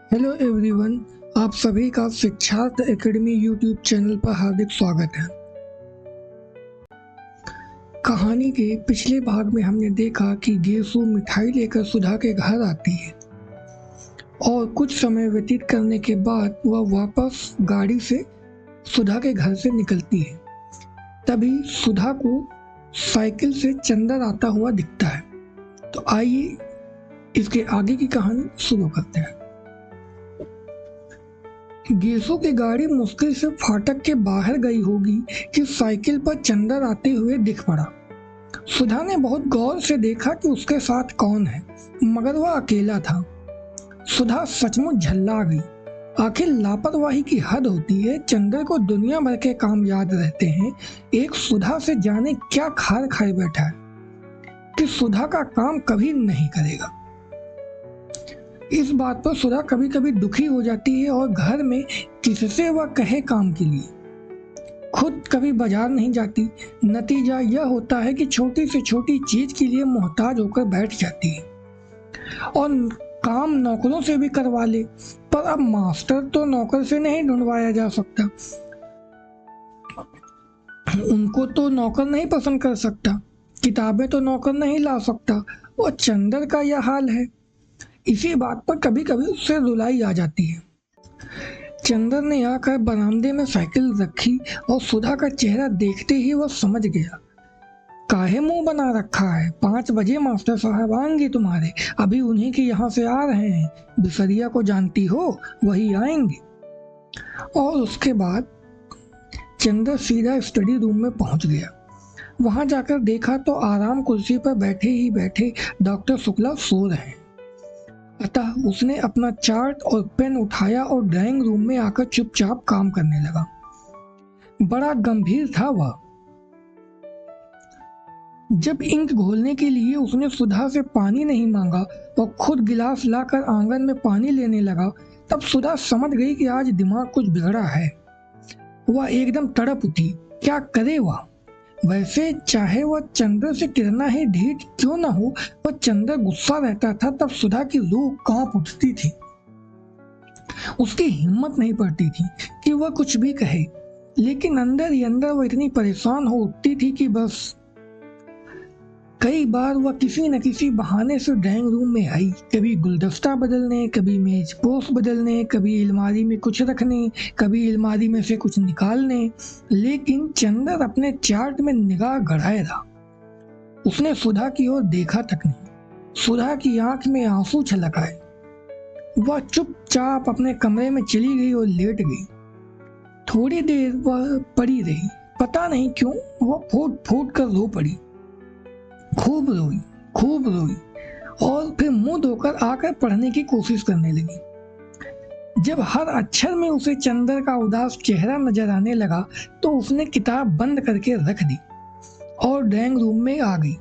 Hello everyone, आप सभी का शिक्षार्थ एकेडमी यूट्यूब चैनल पर हार्दिक स्वागत है। कहानी के पिछले भाग में हमने देखा कि गेसु मिठाई लेकर सुधा के घर आती है और कुछ समय व्यतीत करने के बाद वह वापस गाड़ी से सुधा के घर से निकलती है। तभी सुधा को साइकिल से चंदर आता हुआ दिखता है। तो आइए इसके आगे की कहानी शुरू करते हैं। गेसु की गाड़ी मुश्किल से फाटक के बाहर गई होगी कि साइकिल पर चंदर आते हुए दिख पड़ा। सुधा ने बहुत गौर से देखा कि उसके साथ कौन है, मगर वह अकेला था। सुधा सचमुच झल्ला गई। आखिर लापरवाही की हद होती है। चंदर को दुनिया भर के काम याद रहते हैं, एक सुधा से जाने क्या खार खाए बैठा है कि सुधा का काम कभी नहीं करेगा। इस बात पर सुधा कभी कभी दुखी हो जाती है और घर में किससे वह कहे काम के लिए। खुद कभी बाजार नहीं जाती। नतीजा यह होता है कि छोटी से छोटी चीज के लिए मोहताज होकर बैठ जाती है और काम नौकरों से भी करवा ले। पर अब मास्टर तो नौकर से नहीं ढूंढवाया जा सकता, उनको तो नौकर नहीं पसंद कर सकता, किताबें तो नौकर नहीं ला सकता, और चंदर का यह हाल है। इसी बात पर कभी कभी उससे रुलाई आ जाती है। चंदर ने आकर बरामदे में साइकिल रखी और सुधा का चेहरा देखते ही वह समझ गया। काहे मुंह बना रखा है? 5 बजे मास्टर साहब आएंगे तुम्हारे, अभी उन्हीं के यहाँ से आ रहे हैं। बिसरिया को जानती हो, वही आएंगे। और उसके बाद चंदर सीधा स्टडी रूम में पहुंच गया। वहां जाकर देखा तो आराम कुर्सी पर बैठे ही बैठे डॉक्टर शुक्ला सो रहे हैं। अतः उसने अपना चार्ट और पेन उठाया और ड्राइंग रूम में आकर चुपचाप काम करने लगा। बड़ा गंभीर था वह। जब इंक घोलने के लिए उसने सुधा से पानी नहीं मांगा और खुद गिलास लाकर आंगन में पानी लेने लगा, तब सुधा समझ गई कि आज दिमाग कुछ बिगड़ा है। वह एकदम तड़प उठी। क्या करे वह? वैसे चाहे वह चंद्र से कितना ही ढीठ क्यों न हो, वह चंद्र गुस्सा रहता था तब सुधा की रूह कांप उठती थी। उसकी हिम्मत नहीं पड़ती थी कि वह कुछ भी कहे, लेकिन अंदर ही अंदर वह इतनी परेशान हो उठती थी कि बस। कई बार वह किसी न किसी बहाने से ड्राइंग रूम में आई, कभी गुलदस्ता बदलने, कभी मेज पोस्ट बदलने, कभी अलमारी में कुछ रखने, कभी अलमारी में से कुछ निकालने, लेकिन चंदर अपने चार्ट में निगाह गड़ाए रहा। उसने सुधा की ओर देखा तक नहीं। सुधा की आंख में आंसू छलक आए। वह चुपचाप अपने कमरे में चली गई और लेट गई। थोड़ी देर वह पड़ी रही। पता नहीं क्यों वह फूट फूट कर रो पड़ी। खूब रोई और फिर मुंह धोकर आकर पढ़ने की कोशिश करने लगी। जब हर अक्षर में उसे चंदर का उदास चेहरा नजर आने लगा तो उसने किताब बंद करके रख दी और ड्राइंग रूम में आ गई।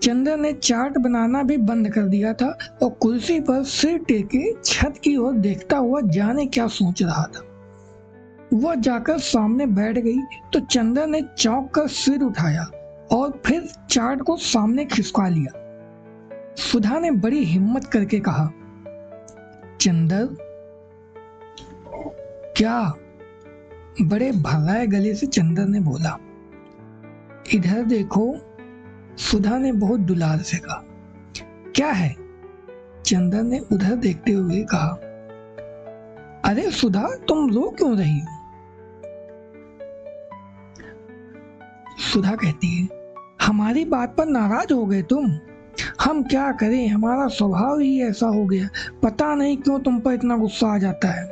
चंदर ने चार्ट बनाना भी बंद कर दिया था और कुर्सी पर सिर टेके छत की ओर देखता हुआ जाने क्या सोच रहा था। वह जाकर सामने बैठ गई तो चंदर ने चौंक कर सिर उठाया और फिर चार्ट को सामने खिसका लिया। सुधा ने बड़ी हिम्मत करके कहा, चंदर। क्या? बड़े भराए गले से चंदर ने बोला। इधर देखो, सुधा ने बहुत दुलार से कहा। क्या है? चंदर ने उधर देखते हुए कहा। अरे सुधा, तुम रो क्यों रही हो? सुधा कहती है, हमारी बात पर नाराज हो गए तुम। हम क्या करें, हमारा स्वभाव ही ऐसा हो गया। पता नहीं क्यों तुम पर इतना गुस्सा आ जाता है।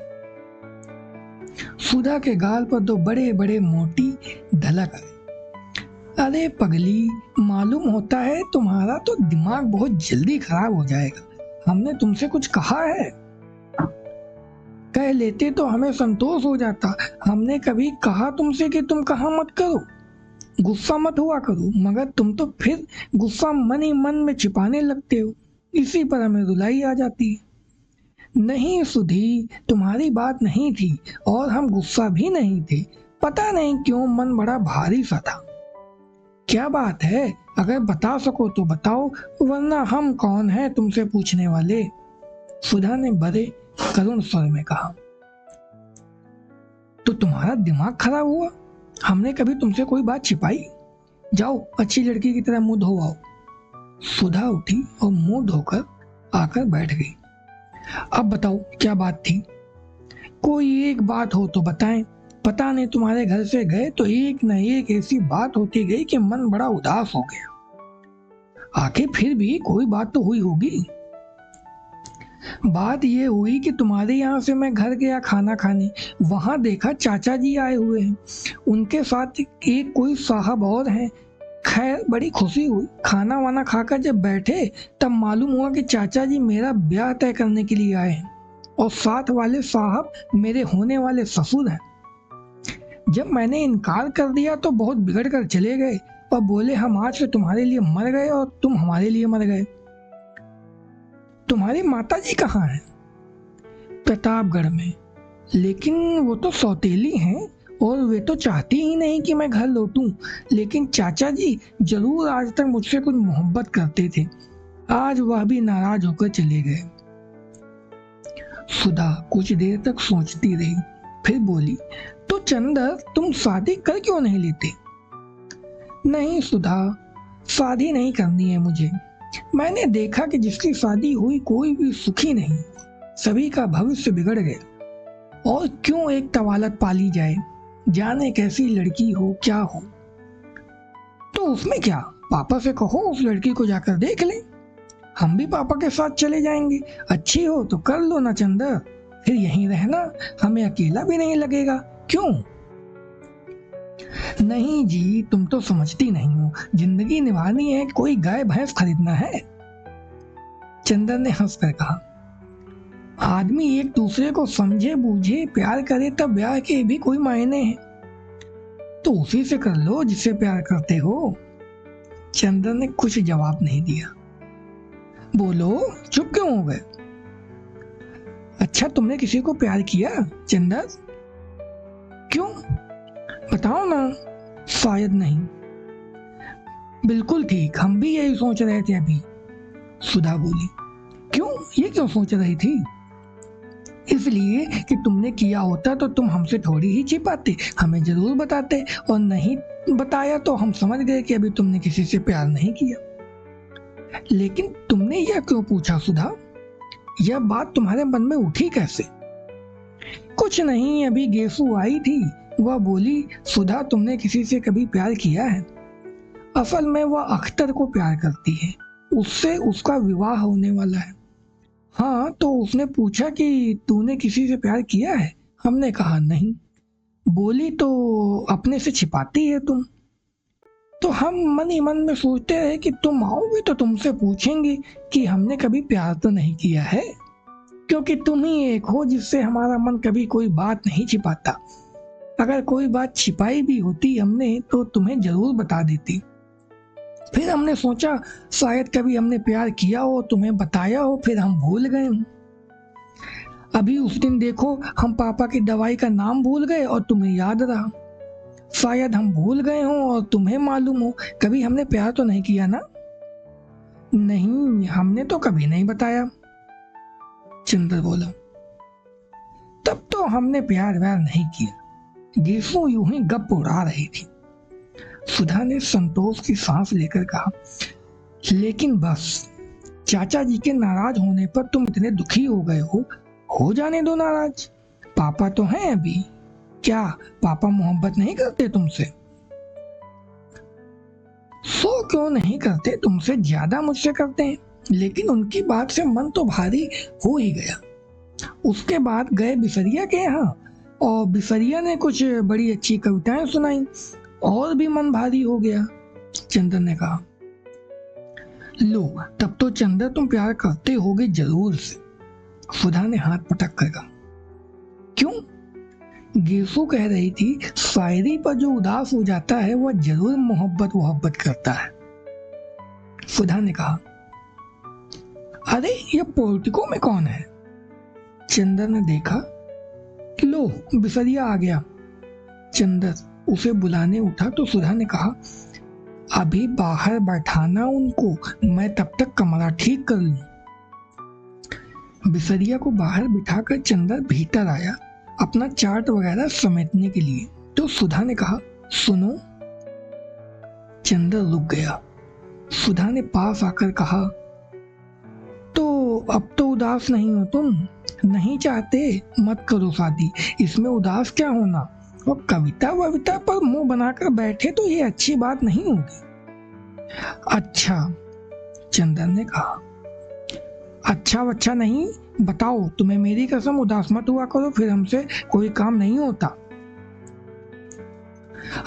सुधा के गाल पर 2 बड़े बड़े मोटी ढलक आई। अरे पगली, मालूम होता है तुम्हारा तो दिमाग बहुत जल्दी खराब हो जाएगा। हमने तुमसे कुछ कहा है? कह लेते तो हमें संतोष हो जाता। हमने कभी कहा तुमसे कि तुम कहा मत करो, गुस्सा मत हुआ करो, मगर तुम तो फिर गुस्सा मन ही मन में छिपाने लगते हो। इसी पर हमें रुलाई आ जाती है। नहीं सुधी, तुम्हारी बात नहीं थी और हम गुस्सा भी नहीं थे। पता नहीं क्यों मन बड़ा भारी सा था। क्या बात है? अगर बता सको तो बताओ, वरना हम कौन है तुमसे पूछने वाले। सुधा ने बड़े करुण स्वर में कहा। तो तुम्हारा दिमाग खराब हुआ? हमने कभी तुमसे कोई बात छिपाई? जाओ अच्छी लड़की की तरह मुंह धो आओ। सुधा उठी और मुंह धोकर आकर बैठ गई। अब बताओ क्या बात थी? कोई एक बात हो तो बताएं। पता नहीं तुम्हारे घर से गए तो एक न एक ऐसी बात होती गई कि मन बड़ा उदास हो गया। आखिर फिर भी कोई बात तो हुई होगी। बात ये हुई कि तुम्हारे यहाँ से मैं घर गया खाना खाने, वहां देखा चाचा जी आए हुए हैं, उनके साथ एक कोई साहब और हैं। खैर बड़ी खुशी हुई। खाना वाना खाकर जब बैठे तब मालूम हुआ कि चाचा जी मेरा ब्याह तय करने के लिए आए हैं और साथ वाले साहब मेरे होने वाले ससुर हैं। जब मैंने इनकार कर दिया तो बहुत बिगड़ कर चले गए और बोले हम आज से तुम्हारे लिए मर गए और तुम हमारे लिए मर गए। तुम्हारी माता जी कहाँ हैं? प्रतापगढ़ में। लेकिन वो तो सौतेली हैं और वे तो चाहती ही नहीं कि मैं घर लौटूं। लेकिन चाचा जी जरूर आज तक मुझसे कुछ मोहब्बत करते थे। आज वह भी नाराज होकर चले गए। सुधा कुछ देर तक सोचती रही, फिर बोली, तो चंदर तुम शादी कर क्यों नहीं लेते? नहीं सुधा, शादी नहीं करनी है मुझे। मैंने देखा कि जिसकी शादी हुई कोई भी सुखी नहीं, सभी का भविष्य बिगड़ गया। और क्यों एक तवालत पाली जाए, जाने कैसी लड़की हो क्या हो। तो उसमें क्या, पापा से कहो उस लड़की को जाकर देख ले। हम भी पापा के साथ चले जाएंगे। अच्छी हो तो कर लो ना चंदर, फिर यहीं रहना, हमें अकेला भी नहीं लगेगा। क्यों? नहीं जी, तुम तो समझती नहीं हो। जिंदगी निभानी है, कोई गाय भैंस खरीदना है। चंदर ने हंसकर कहा, आदमी एक दूसरे को समझे बूझे प्यार करे तब ब्याह के भी कोई मायने हैं। तो उसी से कर लो जिससे प्यार करते हो। चंदर ने कुछ जवाब नहीं दिया। बोलो, चुप क्यों हो गए? अच्छा, तुमने किसी को प्यार किया चंदर? क्यों, बताओ ना। शायद नहीं। बिल्कुल ठीक, हम भी यही सोच रहे थे अभी। सुधा बोली। क्यों, ये क्यों सोच रही थी? इसलिए कि तुमने किया होता तो तुम हमसे थोड़ी ही छिपाते, हमें जरूर बताते, और नहीं बताया तो हम समझ गए कि अभी तुमने किसी से प्यार नहीं किया। लेकिन तुमने यह क्यों पूछा सुधा? यह बात तुम्हारे मन में उठी कैसे? कुछ नहीं, अभी गेसू आई थी, वह बोली, सुधा तुमने किसी से कभी प्यार किया है? असल में वह अख्तर को प्यार करती है, उससे उसका विवाह होने वाला है। हाँ, तो उसने पूछा कि तूने किसी से प्यार किया है? हमने कहा नहीं। बोली तो अपने से छिपाती है तुम। तो हम मन ही मन में सोचते रहे कि तुम आओगे तो तुमसे पूछेंगे कि हमने कभी प्यार तो नहीं किया है, क्योंकि तुम ही एक हो जिससे हमारा मन कभी कोई बात नहीं छिपाता। अगर कोई बात छिपाई भी होती हमने तो तुम्हें जरूर बता देती। फिर हमने सोचा शायद कभी हमने प्यार किया हो, तुम्हें बताया हो, फिर हम भूल गए हों। अभी उस दिन देखो, हम पापा की दवाई का नाम भूल गए और तुम्हें याद रहा। शायद हम भूल गए हों और तुम्हें मालूम हो कभी हमने प्यार तो नहीं किया ना? नहीं, हमने तो कभी नहीं बताया। चंद्र बोला। तब तो हमने प्यार व्यार नहीं किया। गेसू यूं ही गप उड़ा रही थी। सुधा ने संतोष की सांस लेकर कहा, लेकिन बस चाचा जी के नाराज होने पर तुम इतने दुखी हो गए हो जाने दो नाराज। पापा तो हैं अभी। क्या पापा मोहब्बत नहीं करते तुमसे? सो क्यों नहीं करते, तुमसे ज्यादा मुझसे करते हैं। लेकिन उनकी बात से मन तो भारी हो ही गया। उसके बाद गए बिसरिया के यहाँ और बिसरिया ने कुछ बड़ी अच्छी कविताएं सुनाई और भी मन भारी हो गया। चंदर ने कहा, लो तब तो चंदर तुम प्यार करते होगे जरूर से। सुधा ने हाथ पटक कर कहा, क्यों? गेसू कह रही थी शायरी पर जो उदास हो जाता है वह जरूर मोहब्बत करता है। सुधा ने कहा, अरे ये पोर्टिको में कौन है? चंदर ने देखा, लो बिसरिया आ गया। चंदर उसे बुलाने उठा तो सुधा ने कहा, अभी बाहर बैठाना उनको, मैं तब तक कमरा ठीक कर लूं। बिसरिया को बाहर बिठाकर चंदर भीतर आया अपना चार्ट वगैरह समेटने के लिए। तो सुधा ने कहा, सुनो। चंदर रुक गया। सुधा ने पास आकर कहा, तो अब तो उदास नहीं हो तुम? नहीं चाहते? मत करो शादी, इसमें उदास क्या होना। और कविता वविता पर मुंह बनाकर बैठे तो ये अच्छी बात नहीं होगी। अच्छा, चंदन ने कहा। अच्छा वच्छा नहीं, बताओ, तुम्हें मेरी कसम, उदास मत हुआ करो, फिर हमसे कोई काम नहीं होता।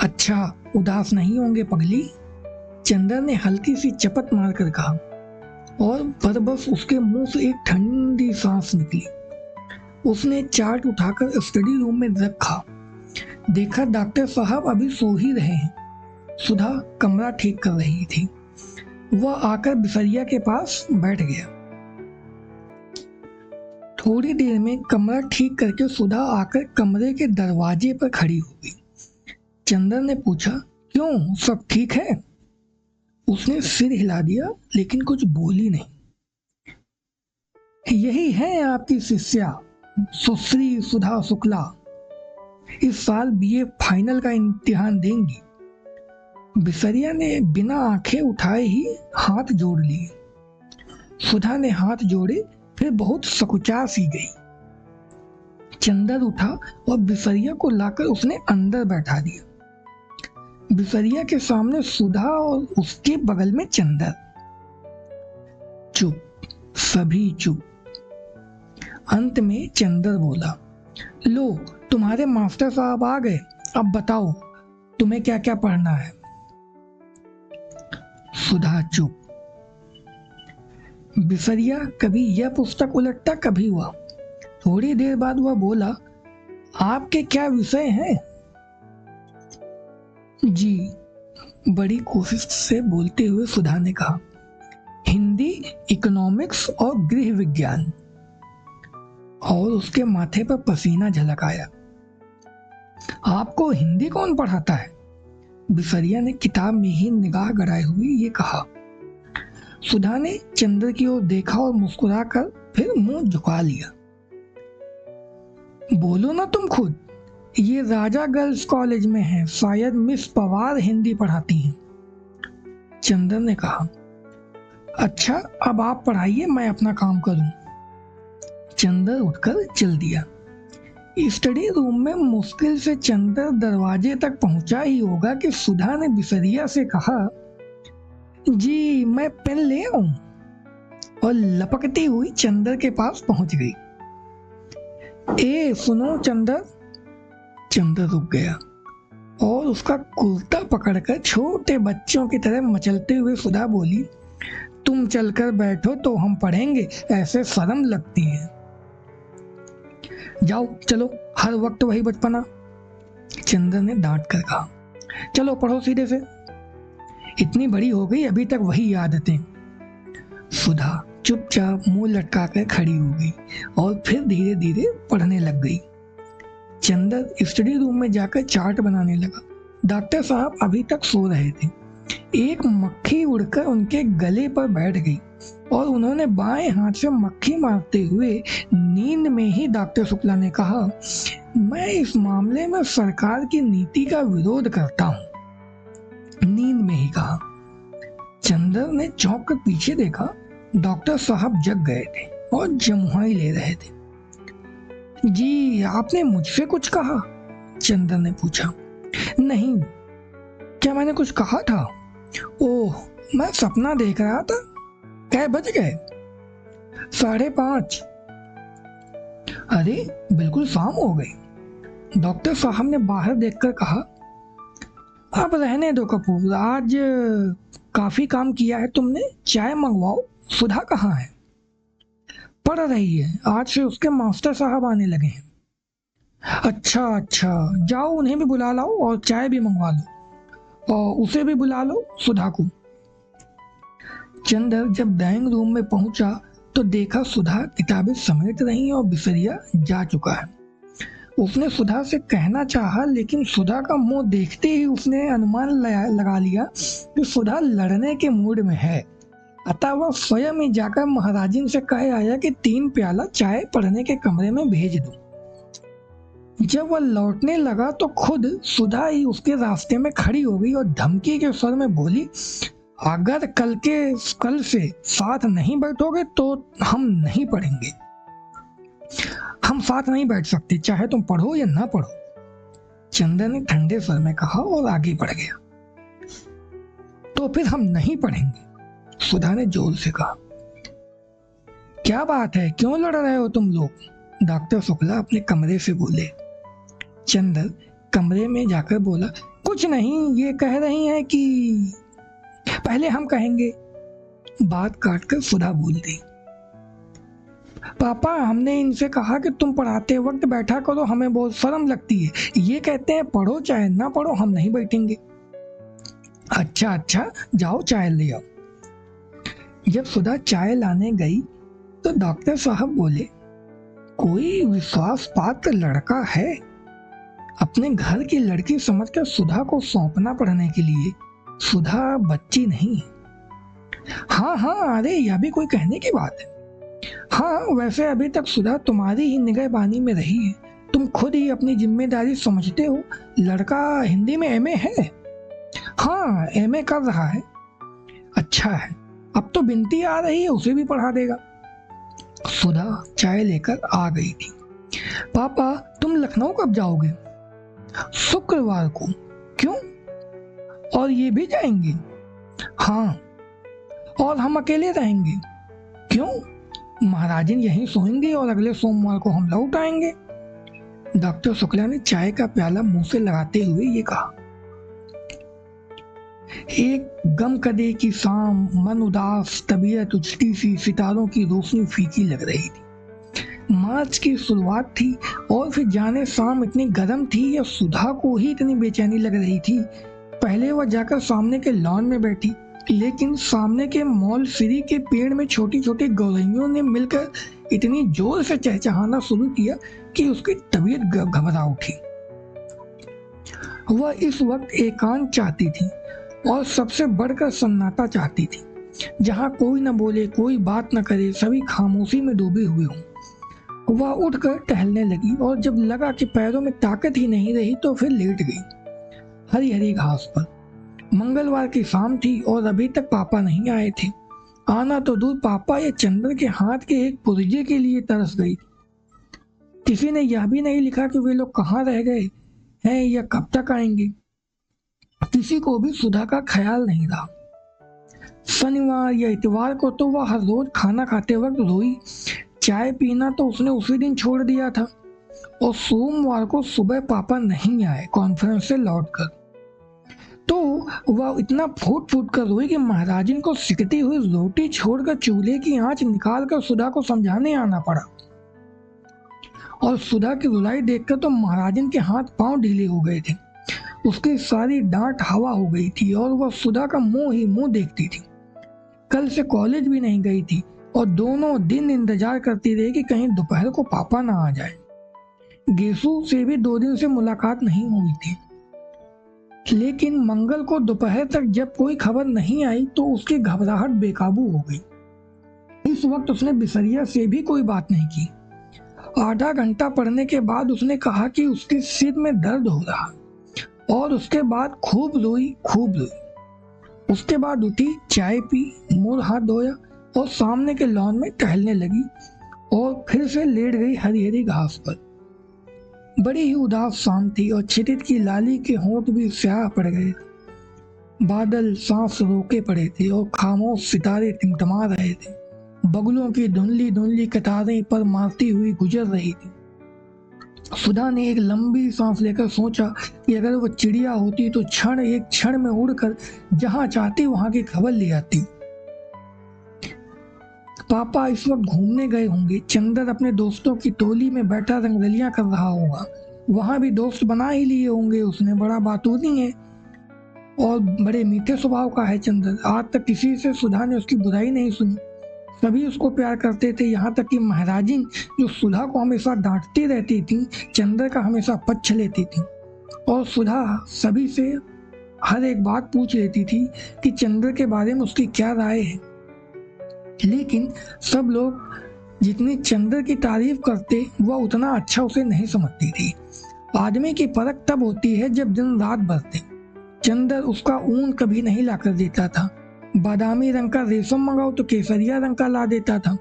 अच्छा, उदास नहीं होंगे पगली, चंदन ने हल्की सी चपत मारकर कहा। और बस उसके मुंह से एक ठंडी सांस निकली। उसने चार्ट उठाकर स्टडी रूम में रखा। देखा डॉक्टर साहब अभी सो ही रहे हैं। सुधा कमरा ठीक कर रही थी। वह आकर बिसरिया के पास बैठ गया। थोड़ी देर में कमरा ठीक करके सुधा आकर कमरे के दरवाजे पर खड़ी हो गई। चंदन ने पूछा, क्यों, सब ठीक है? उसने सिर हिला दिया लेकिन कुछ बोली नहीं। यही है आपकी शिष्या सुश्री सुधा शुक्ला, इस साल बीए फाइनल का इम्तिहान देंगी। बिसरिया ने बिना आंखें उठाए ही हाथ जोड़ लिए। सुधा ने हाथ जोड़े, फिर बहुत सकुचा सी गई। चंदर उठा और बिसरिया को लाकर उसने अंदर बैठा दिया। बिसरिया के सामने सुधा और उसके बगल में चंदर। चुप, सभी चुप। अंत में चंदर बोला, लो तुम्हारे मास्टर साहब आ गए, अब बताओ तुम्हें क्या क्या पढ़ना है। सुधा चुप। बिसरिया कभी यह पुस्तक उलटता कभी वह। थोड़ी देर बाद वह बोला, आपके क्या विषय हैं? जी, बड़ी कोशिश से बोलते हुए सुधा ने कहा, हिंदी, इकोनॉमिक्स और गृह विज्ञान। और उसके माथे पर पसीना झलक आया। आपको हिंदी कौन पढ़ाता है? बिसरिया ने किताब में ही निगाह गड़ाए हुए ये कहा। सुधा ने चंद्र की ओर देखा और मुस्कुराकर फिर मुंह झुका लिया। बोलो ना तुम खुद, ये राजा गर्ल्स कॉलेज में है, शायद मिस पवार हिंदी पढ़ाती हैं। चंदन ने कहा, अच्छा अब आप पढ़ाइए, मैं अपना काम करूं। चंदर उठकर चल दिया। स्टडी रूम में मुश्किल से चंदर दरवाजे तक पहुंचा ही होगा कि सुधा ने बिसरिया से कहा, जी मैं पेन ले आऊं? और लपकती हुई चंदर के पास पहुंच गई। ए सुनो चंदर। चंदर रुक गया और उसका कुर्ता पकड़कर छोटे बच्चों की तरह मचलते हुए सुधा बोली, तुम चलकर बैठो तो हम पढ़ेंगे, ऐसे शर्म लगती है। जाओ चलो, हर वक्त वही बचपना। चंदर ने डांट कर कहा, चलो पढ़ो सीधे से, इतनी बड़ी हो गई अभी तक वही आदतें। सुधा चुपचाप मुंह लटकाकर खड़ी हो गई और फिर धीरे धीरे पढ़ने लग गई। चंदर स्टडी रूम में जाकर चार्ट बनाने लगा। डॉक्टर साहब अभी तक सो रहे थे। एक मक्खी उड़कर उनके गले पर बैठ गई और उन्होंने बाएं हाथ से मक्खी मारते हुए नींद में ही डॉक्टर शुक्ला ने कहा, मैं इस मामले में सरकार की नीति का विरोध करता हूं। नींद में ही कहा। चंदर ने चौंक कर पीछे देखा। डॉक्टर साहब जग गए थे और जमुहाई ले रहे थे। जी आपने मुझसे कुछ कहा? चंदर ने पूछा। नहीं, क्या मैंने कुछ कहा था? ओह, मैं सपना देख रहा था। कै बज गए? 5:30। अरे बिल्कुल शाम हो गई। डॉक्टर साहब ने बाहर देखकर कहा, अब रहने दो कपूर, आज काफी काम किया है तुमने, चाय मंगवाओ। सुधा कहाँ है? पढ़ रही है, आज से उसके मास्टर साहब आने लगे हैं। अच्छा अच्छा, जाओ उन्हें भी बुला लाओ और चाय भी मंगवा लो और उसे भी बुला लो, सुधा को। चंदर जब ड्राइंग रूम में पहुंचा तो देखा सुधा किताबें समेट रही और बिसरिया जा चुका है। उसने सुधा से कहना चाहा, लेकिन सुधा का मुंह देखते ही उसने अनुमान लगा लिया कि सुधा लड़ने के मूड में है। अतः वह स्वयं ही जाकर महाराजिन से कह आया कि 3 प्याला चाय पढ़ने के कमरे में भेज दो। जब वह लौटने लगा तो खुद सुधा ही उसके रास्ते में खड़ी हो गई और धमकी के स्वर में बोली, अगर कल से साथ नहीं बैठोगे तो हम नहीं पढ़ेंगे। हम साथ नहीं बैठ सकते, चाहे तुम पढ़ो या ना पढ़ो। चंदन ने ठंडे स्वर में कहा और आगे बढ़ गया। तो फिर हम नहीं पढ़ेंगे, सुधा ने जोर से कहा। क्या बात है, क्यों लड़ रहे हो तुम लोग? डॉक्टर शुक्ला अपने कमरे से बोले। चंदन कमरे में जाकर बोला, कुछ नहीं, ये कह रही हैं कि पहले हम कहेंगे। बात काटकर सुधा बोल दी, पापा हमने इनसे कहा कि तुम पढ़ाते वक्त बैठा करो, हमें बहुत शर्म लगती है। ये कहते हैं पढ़ो चाहे ना पढ़ो, हम नहीं बैठेंगे। अच्छा, जाओ चाय ले आओ। जब सुधा चाय लाने गई तो डॉक्टर साहब बोले, कोई विश्वास पात्र लड़का है? अपने घर की लड़की समझकर सुधा को सौंपना पढ़ने के लिए। सुधा बच्ची नहीं है। हाँ, अरे यह भी कोई कहने की बात है। हाँ, वैसे अभी तक सुधा तुम्हारी ही निगहबानी में रही है। तुम खुद ही अपनी जिम्मेदारी समझते हो। लड़का हिंदी में एमए है। हाँ, एमए कर रहा है। अच्छा है, अब तो बिनती आ रही है, उसे भी पढ़ा देगा। सुधा चाय लेकर आ गई थी। पापा तुम लखनऊ कब जाओगे? शुक्रवार को। क्यों? और ये भी जाएंगे? हाँ। और हम अकेले रहेंगे? क्यों? महाराजिन यहीं सोएंगे और अगले सोमवार को हम लौट आएंगे। डॉक्टर शुक्ला ने चाय का प्याला मुंह से लगाते हुए ये कहा। एक गमकदे की शाम, मन उदास, तबीयत उजटी सी, सितारों की रोशनी फीकी लग रही थी। मार्च की शुरुआत थी और फिर जाने शाम इतनी गर्म थी या सुधा को ही इतनी बेचैनी लग रही थी। पहले वह जाकर सामने के लॉन में बैठी, लेकिन सामने के मॉल फ्री के पेड़ में छोटी छोटी गौरैयों ने मिलकर इतनी जोर से चहचहाना शुरू किया कि उसकी तबीयत घबरा उठी। वह इस वक्त एकांत चाहती थी और सबसे बढ़कर सन्नाटा चाहती थी, जहां कोई न बोले, कोई बात न करे, सभी खामोशी में डूबे हुए हों। वह उठकर टहलने लगी और जब लगा कि पैरों में ताकत ही नहीं रही तो फिर लेट गई हरी हरी घास पर। मंगलवार की शाम थी और अभी तक पापा नहीं आए थे। आना तो दूर, पापा या चंदन के हाथ के एक पुर्जे के लिए तरस गई। किसी ने यह भी नहीं लिखा कि वे लोग कहाँ रह गए हैं या कब तक आएंगे। किसी को भी सुधा का ख्याल नहीं रहा। शनिवार या इतवार को तो वह हर रोज खाना खाते वक्त रोई। चाय पीना तो उसने उसी दिन छोड़ दिया था। और सोमवार को सुबह पापा नहीं आए कॉन्फ्रेंस से लौटकर, तो वह इतना फूट फूट कर रोई कि महाराजिन को सिकती हुई रोटी छोड़कर चूल्हे की आंच निकालकर सुधा को समझाने आना पड़ा। और सुधा की रुलाई देखकर तो महाराजिन के हाथ पांव ढीले हो गए थे। उसकी सारी डांट हवा हो गई थी और वह सुधा का मुंह ही मुंह देखती थी। कल से कॉलेज भी नहीं गई थी और दोनों दिन इंतजार करती रही कि कहीं दोपहर को पापा ना आ जाए। गेसू से भी 2 दिन से मुलाकात नहीं हुई थी, लेकिन मंगल को दोपहर तक जब कोई खबर नहीं आई तो उसकी घबराहट बेकाबू हो गई। इस वक्त उसने बिसरिया से भी कोई बात नहीं की। आधा घंटा पढ़ने के बाद उसने कहा कि उसके सिर में दर्द हो रहा और उसके बाद खूब रोई। उसके बाद उठी, चाय पी, मुंह हाथ धोया और सामने के लॉन में टहलने लगी और फिर से लेट गई हरी हरी घास पर। बड़ी ही उदास शाम थी और क्षितिज की लाली के होंठ भी स्याह पड़ गए। बादल सांस रोके पड़े थे और खामोश सितारे टिमटमा रहे थे। बगुलों की धुंधली धुंधली कतारें पर मारती हुई गुजर रही थी। सुधा ने एक लंबी सांस लेकर सोचा कि अगर वो चिड़िया होती तो एक क्षण में उड़कर जहां चाहती वहां की खबर ले आती। पापा इस वक्त घूमने गए होंगे। चंदन अपने दोस्तों की टोली में बैठा रंगरलियां कर रहा होगा। वहां भी दोस्त बना ही लिए होंगे उसने। बड़ा बातूनी है और बड़े मीठे स्वभाव का है चंदन। आज तक किसी से सुधा ने उसकी बुराई नहीं सुनी। सभी उसको प्यार करते थे, यहाँ तक कि महाराजिन जो सुधा को हमेशा डांटती रहती थी, चंदन का हमेशा पक्ष लेती थी। और सुधा सभी से हर एक बात पूछ लेती थी कि चंदन के बारे में उसकी क्या राय है। लेकिन सब लोग जितनी चंद्र की तारीफ करते वह उतना अच्छा उसे नहीं समझती थी। आदमी की परख तब होती है जब दिन रात बरते। चंद्र उसका ऊन कभी नहीं लाकर देता था। बादामी रंग का रेशम मंगाओ तो केसरिया रंग का ला देता था।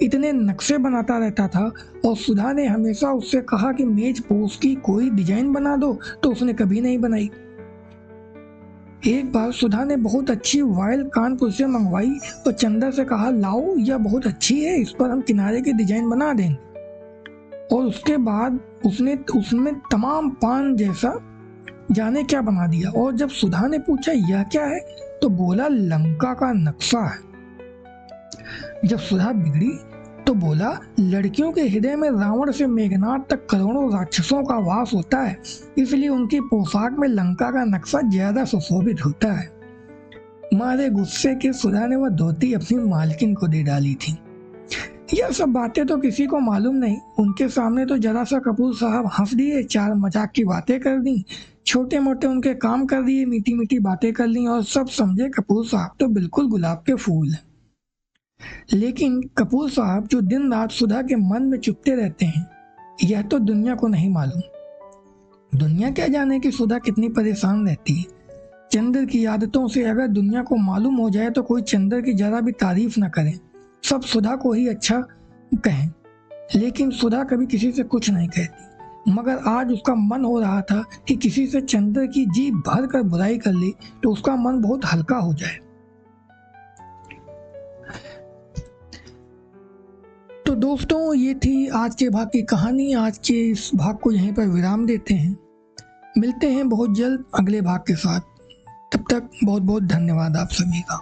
इतने नक्शे बनाता रहता था और सुधा ने हमेशा उससे कहा कि मेज पोस्ट की कोई डिजाइन बना दो, तो उसने कभी नहीं बनाई। एक बार सुधा ने बहुत अच्छी वायल कानपुर से मंगवाई और चंद्र से कहा, लाओ यह बहुत अच्छी है, इस पर हम किनारे की डिजाइन बना देंगे। और उसके बाद उसने उसमें तमाम पान जैसा जाने क्या बना दिया। और जब सुधा ने पूछा यह क्या है, तो बोला लंका का नक्शा है। जब सुधा बिगड़ी तो बोला, लड़कियों के हृदय में रावण से मेघनाथ तक करोड़ों राक्षसों का वास होता है, इसलिए उनकी पोशाक में लंका का नक्शा ज्यादा सुशोभित होता है। मारे गुस्से के सुधा ने वह धोती अपनी मालकिन को दे डाली थी। यह सब बातें तो किसी को मालूम नहीं। उनके सामने तो जरा सा कपूर साहब हंस दिए, चार मजाक की बातें कर दी, छोटे मोटे उनके काम कर दिए, मीठी मीठी बातें कर ली और सब समझे कपूर साहब तो बिल्कुल गुलाब के फूल हैं। लेकिन कपूर साहब जो दिन रात सुधा के मन में चुपते रहते हैं, यह तो दुनिया को नहीं मालूम। दुनिया क्या जाने कि सुधा कितनी परेशान रहती है। चंद्र की आदतों से अगर दुनिया को मालूम हो जाए तो कोई चंद्र की जरा भी तारीफ न करे, सब सुधा को ही अच्छा कहें। लेकिन सुधा कभी किसी से कुछ नहीं कहती, मगर आज उसका मन हो रहा था कि किसी से चंद्र की जी भर कर बुराई कर ले तो उसका मन बहुत हल्का हो जाए। तो दोस्तों, ये थी आज के भाग की कहानी। आज के इस भाग को यहीं पर विराम देते हैं। मिलते हैं बहुत जल्द अगले भाग के साथ। तब तक बहुत बहुत धन्यवाद आप सभी का।